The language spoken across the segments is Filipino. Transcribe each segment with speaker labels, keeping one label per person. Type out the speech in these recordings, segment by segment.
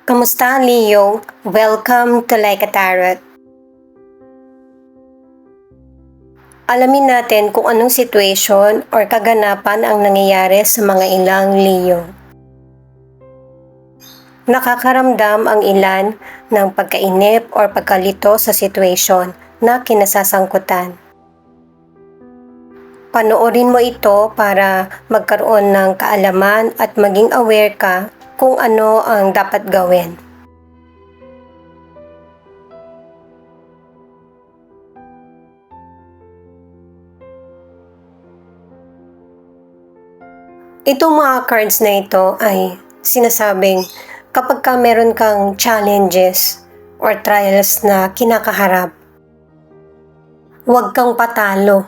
Speaker 1: Kamusta, Leo? Welcome to Like a Tarot. Alamin natin kung anong situation or kaganapan ang nangyayari sa mga ilang Leo. Nakakaramdam ang ilan ng pagkainip or pagkalito sa situation na kinasasangkutan. Panoorin mo ito para magkaroon ng kaalaman at maging aware ka kung ano ang dapat gawin. Itong mga cards na ito ay sinasabing kapag ka meron kang challenges or trials na kinakaharap, huwag kang patalo.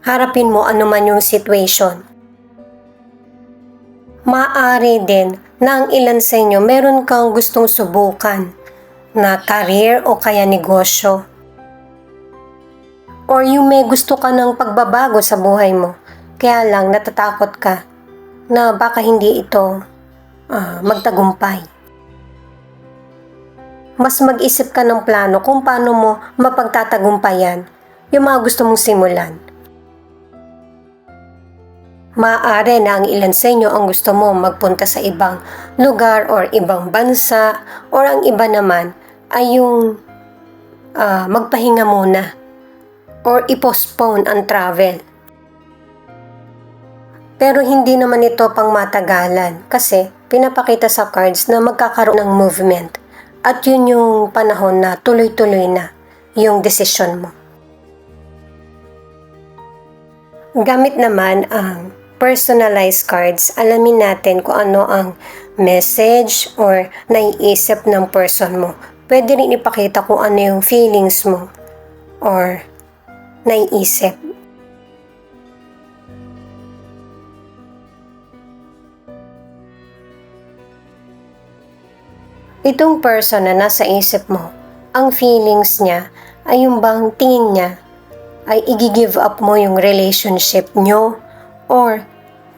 Speaker 1: Harapin mo anuman yung situation. Maaari din na ang ilan sa inyo meron kang gustong subukan na career o kaya negosyo. Or yung may gusto ka ng pagbabago sa buhay mo, kaya lang natatakot ka na baka hindi ito magtagumpay. Mas mag-isip ka ng plano kung paano mo mapagtatagumpayan yung mga gusto mong simulan. Maaari na ang ilan sa inyo ang gusto mo magpunta sa ibang lugar or ibang bansa, or ang iba naman ay yung magpahinga muna or i-postpone ang travel. Pero hindi naman ito pang matagalan kasi pinapakita sa cards na magkakaroon ng movement at yun yung panahon na tuloy-tuloy na yung desisyon mo. Gamit naman ang personalized cards, alamin natin kung ano ang message or naiisip ng person mo. Pwede rin ipakita kung ano yung feelings mo or naiisip. Itong person na nasa isip mo, ang feelings niya ay yung bang tingin niya ay i-give up mo yung relationship nyo, or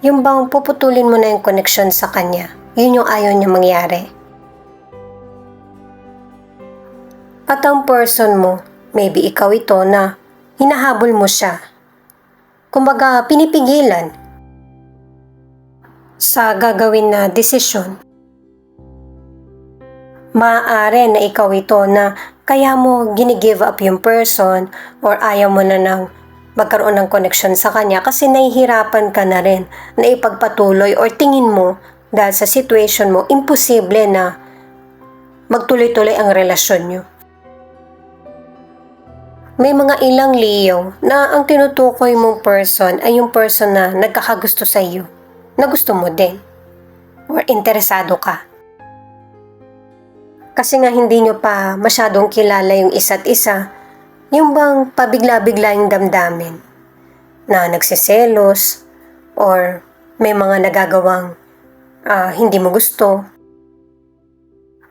Speaker 1: yung bang puputulin mo na yung connection sa kanya. Yun yung ayaw niya mangyari. At ang person mo, maybe ikaw ito na hinahabol mo siya. Kumbaga, pinipigilan sa gagawin na desisyon. Maaari na ikaw ito na kaya mo gini-give up yung person or ayaw mo na nang magkaroon ng connection sa kanya kasi nahihirapan ka na rin na ipagpatuloy or tingin mo dahil sa situation mo, imposible na magtuloy-tuloy ang relasyon nyo. May mga ilang Leo na ang tinutukoy mong person ay yung person na nagkakagusto sa iyo, na gusto mo din or interesado ka. Kasi nga hindi nyo pa masyadong kilala yung isa't isa, yung bang pabigla-bigla yung damdamin na nagsiselos or may mga nagagawang hindi mo gusto.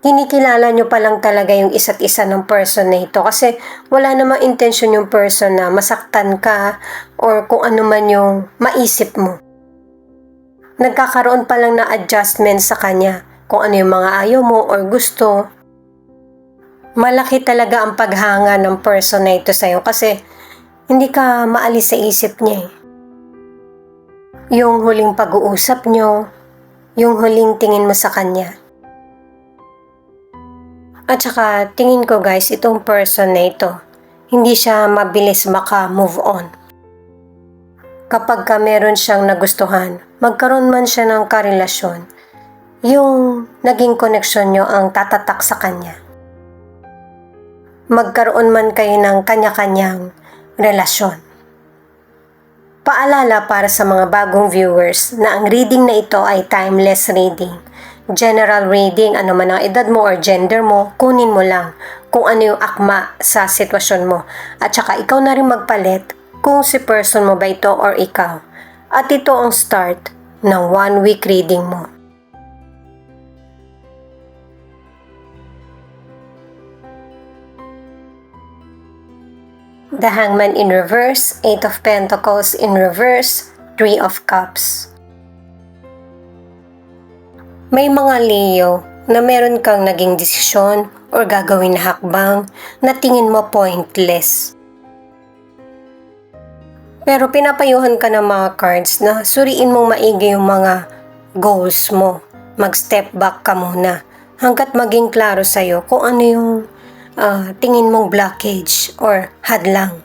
Speaker 1: Kinikilala nyo pa lang talaga yung isa't isa ng person na ito kasi wala namang intention yung person na masaktan ka or kung ano man yung maisip mo. Nagkakaroon pa lang na adjustment sa kanya kung ano yung mga ayaw mo or gusto. Malaki talaga ang paghanga ng person na ito sa'yo kasi hindi ka maalis sa isip niya. Yung huling pag-uusap nyo, yung huling tingin mo sa kanya. At saka tingin ko guys, itong person na ito, hindi siya mabilis maka-move on. Kapag ka meron siyang nagustuhan, magkaroon man siya ng karelasyon, yung naging connection nyo ang tatatak sa kanya. Magkaroon man kayo ng kanya-kanyang relasyon. Paalala para sa mga bagong viewers na ang reading na ito ay timeless reading. General reading, ano man ang edad mo or gender mo, kunin mo lang kung ano yung akma sa sitwasyon mo. At saka ikaw na rin magpalit kung si person mo ba ito or ikaw. At ito ang start ng 1 week reading mo. The Hangman in reverse, 8 of Pentacles in reverse, 3 of Cups. May mga Leo na meron kang naging desisyon or gagawin na hakbang na tingin mo pointless. Pero pinapayuhan ka ng mga cards na suriin mong maigi yung mga goals mo. Mag-step back ka muna hanggat maging klaro sa'yo kung ano yung tingin mong blockage or hadlang.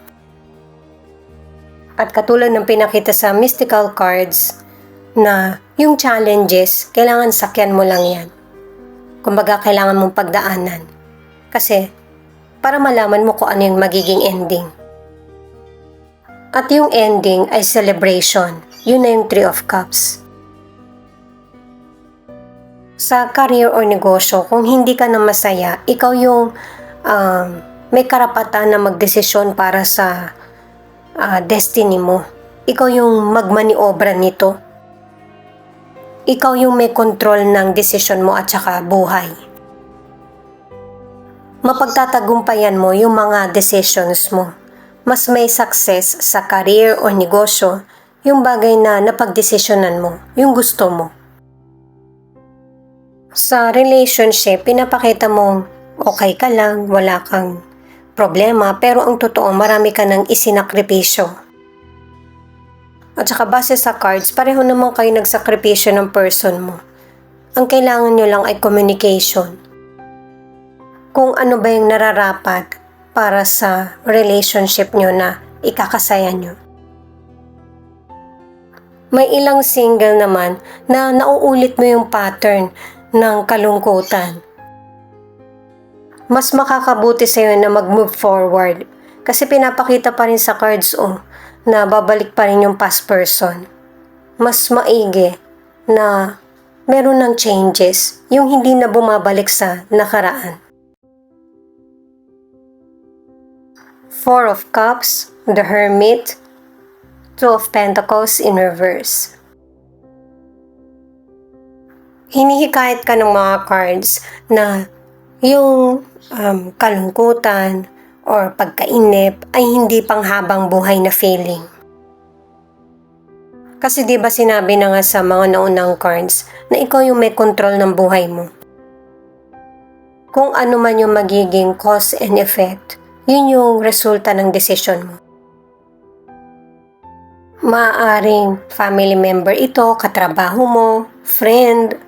Speaker 1: At katulad ng pinakita sa mystical cards na yung challenges, kailangan sakyan mo lang yan. Kumbaga, kailangan mong pagdaanan. Kasi, para malaman mo kung ano yung magiging ending. At yung ending ay celebration. Yun na yung Three of Cups. Sa career or negosyo, kung hindi ka na masaya, ikaw yung may karapatan na magdesisyon para sa destiny mo. Ikaw yung magmaniobra nito. Ikaw yung may control ng desisyon mo at saka buhay. Mapagtatagumpayan mo yung mga decisions mo. Mas may success sa career o negosyo yung bagay na napagdesisyonan mo, yung gusto mo. Sa relationship, pinapakita mong okay ka lang, wala kang problema, pero ang totoo, marami ka ng isinakripisyo. At saka base sa cards, pareho naman kayo nagsakripisyo ng person mo. Ang kailangan nyo lang ay communication. Kung ano ba yung nararapat para sa relationship nyo na ikakasaya nyo. May ilang single naman na nauulit mo yung pattern ng kalungkutan. Mas makakabuti sa'yo na mag-move forward kasi pinapakita pa rin sa cards na babalik pa rin yung past person. Mas maigi na meron ng changes, yung hindi na bumabalik sa nakaraan. Four of Cups, the Hermit, Two of Pentacles in reverse. Hinihikayat ka ng mga cards na yung kalungkutan or pagkainip ay hindi panghabang buhay na feeling. Kasi di ba sinabi na nga sa mga naunang cards na ikaw yung may control ng buhay mo. Kung ano man yung magiging cause and effect, yun yung resulta ng desisyon mo. Maaaring family member ito, katrabaho mo, friend,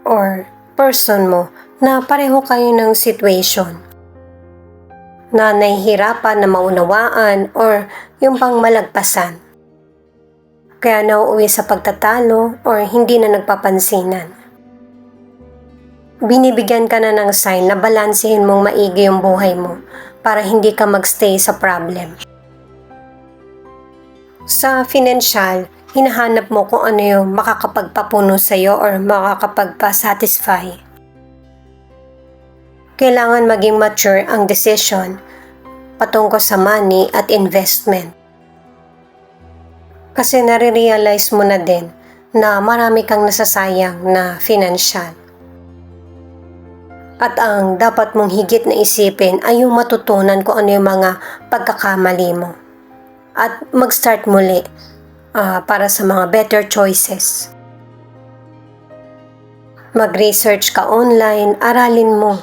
Speaker 1: or person mo na pareho kayo ng situation na nahihirapan na maunawaan or yung pang malagpasan. Kaya nauuwi sa pagtatalo or hindi na nagpapansinan. Binibigyan ka na ng sign na balansehin mong maigi yung buhay mo para hindi ka magstay sa problem. Sa financial, hinahanap mo kung ano yung makakapagpapuno sa'yo or makakapagpa-satisfy. Kailangan maging mature ang decision patungkol sa money at investment. Kasi nare-realize mo na din na marami kang nasasayang na financial. At ang dapat mong higit na isipin ay yung matutunan kung ano yung mga pagkakamali mo. At mag-start muli para sa mga better choices. Mag-research ka online, aralin mo.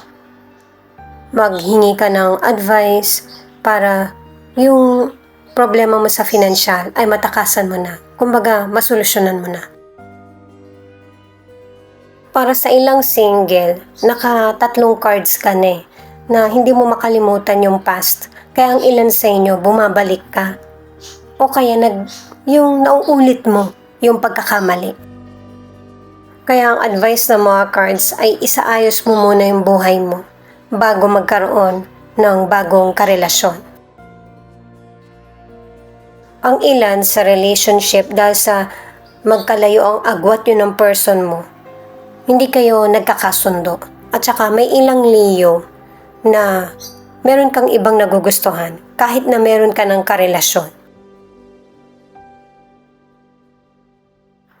Speaker 1: Maghingi ka ng advice para yung problema mo sa financial ay matakasan mo na. Kumbaga, masolusyonan mo na. Para sa ilang single, naka-3 cards ka na hindi mo makalimutan yung past. Kaya ang ilan sa inyo, bumabalik ka. O kaya yung nauulit mo yung pagkakamali. Kaya ang advice ng mga cards ay isaayos mo muna yung buhay mo bago magkaroon ng bagong karelasyon. Ang ilan sa relationship dahil sa magkalayo ang agwat yun ng person mo, hindi kayo nagkakasundo. At saka may ilang Leo na meron kang ibang nagugustuhan kahit na meron ka ng karelasyon.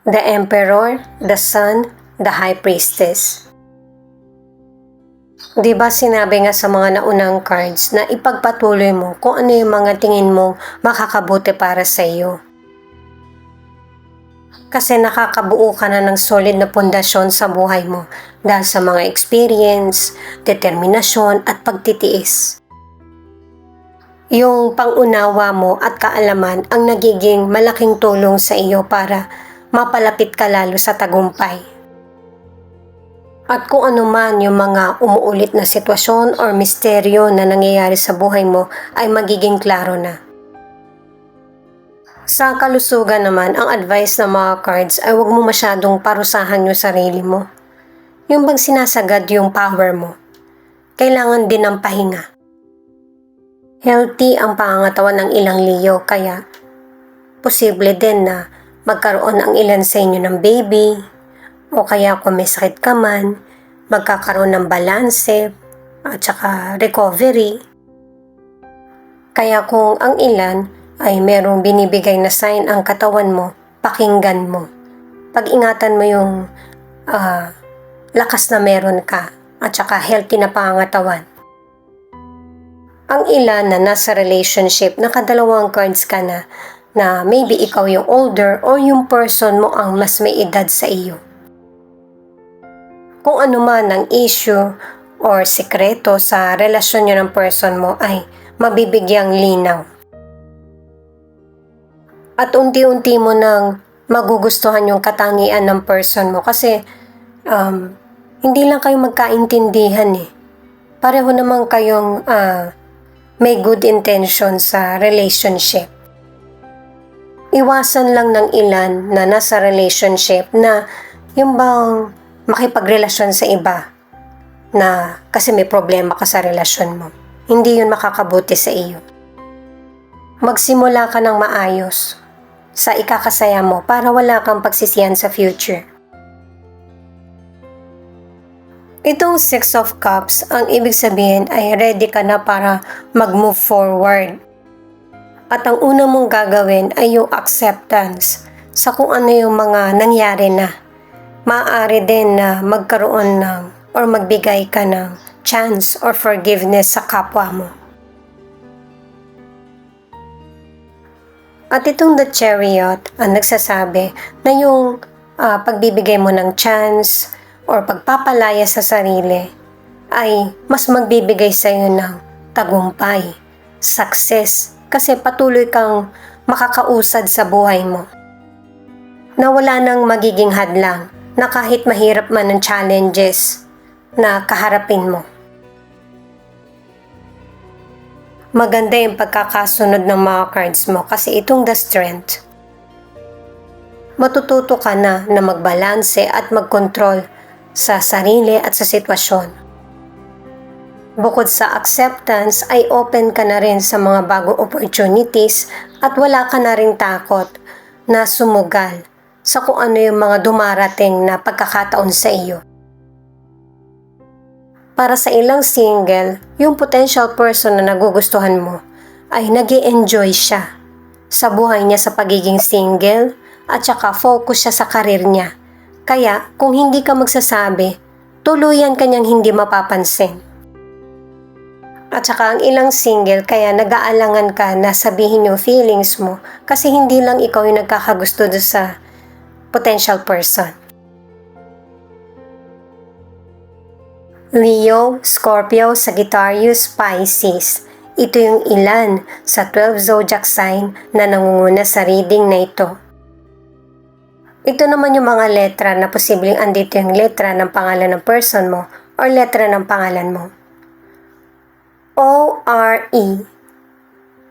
Speaker 1: The Emperor, the Sun, the High Priestess. Diba sinabi nga sa mga naunang cards na ipagpatuloy mo kung ano yung mga tingin mong makakabuti para sa iyo. Kasi nakakabuo ka na ng solid na pundasyon sa buhay mo dahil sa mga experience, determinasyon at pagtitiis. Yung pangunawa mo at kaalaman ang nagiging malaking tulong sa iyo para mapalapit ka lalo sa tagumpay. At kung ano man yung mga umuulit na sitwasyon or misteryo na nangyayari sa buhay mo ay magiging klaro na. Sa kalusugan naman, ang advice ng mga cards ay huwag mo masyadong parusahan yung sarili mo. Yung bang sinasagad yung power mo. Kailangan din ng pahinga. Healthy ang pangangatawan ng ilang Leo, kaya posible din na magkaroon ang ilan sa inyo ng baby, o kaya kung may sakit ka man, magkakaroon ng balanse at saka recovery. Kaya kung ang ilan ay merong binibigay na sign ang katawan mo, pakinggan mo. Pag-ingatan mo yung lakas na meron ka at saka healthy na pangangatawan. Ang ilan na nasa relationship, nakadalawang cards ka na maybe ikaw yung older or yung person mo ang mas may edad sa iyo. Kung ano man ang issue or sekreto sa relasyon nyo ng person mo ay mabibigyang linaw. At unti-unti mo nang magugustuhan yung katangian ng person mo kasi hindi lang kayo magkaintindihan eh. Pareho naman kayong may good intention sa relationship. Iwasan lang ng ilan na nasa relationship na yung bang makipagrelasyon sa iba na kasi may problema ka sa relasyon mo. Hindi yun makakabuti sa iyo. Magsimula ka ng maayos sa ikakasaya mo para wala kang pagsisihan sa future. Itong Six of Cups, ang ibig sabihin ay ready ka na para mag-move forward. At ang una mong gagawin ay yung acceptance sa kung ano yung mga nangyari na. Maaari din na magkaroon ng or magbigay ka ng chance or forgiveness sa kapwa mo. At itong The Chariot ang nagsasabi na yung pagbibigay mo ng chance or pagpapalaya sa sarili ay mas magbibigay sa iyo ng tagumpay, success, kasi patuloy kang makakausad sa buhay mo. Na wala nang magiging hadlang na kahit mahirap man ang challenges na kaharapin mo. Maganda yung pagkakasunod ng mga cards mo kasi itong The Strength. Matututo ka na magbalanse at magkontrol sa sarili at sa sitwasyon. Bukod sa acceptance ay open ka na rin sa mga bagong opportunities at wala ka na rin takot na sumugal sa kung ano yung mga dumarating na pagkakataon sa iyo. Para sa ilang single, yung potential person na nagugustuhan mo ay nag-e-enjoy siya sa buhay niya sa pagiging single at saka focus siya sa karir niya. Kaya kung hindi ka magsasabi, tuluyan kanyang hindi mapapansin. At saka ang ilang single kaya nag-aalangan ka na sabihin yung feelings mo kasi hindi lang ikaw yung nagkakagusto doon sa potential person. Leo, Scorpio, Sagittarius, Pisces. Ito yung ilan sa 12 zodiac sign na nangunguna sa reading na ito. Ito naman yung mga letra na posibleng andito yung letra ng pangalan ng person mo or letra ng pangalan mo. O, R, E,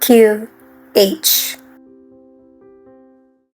Speaker 1: Q, H.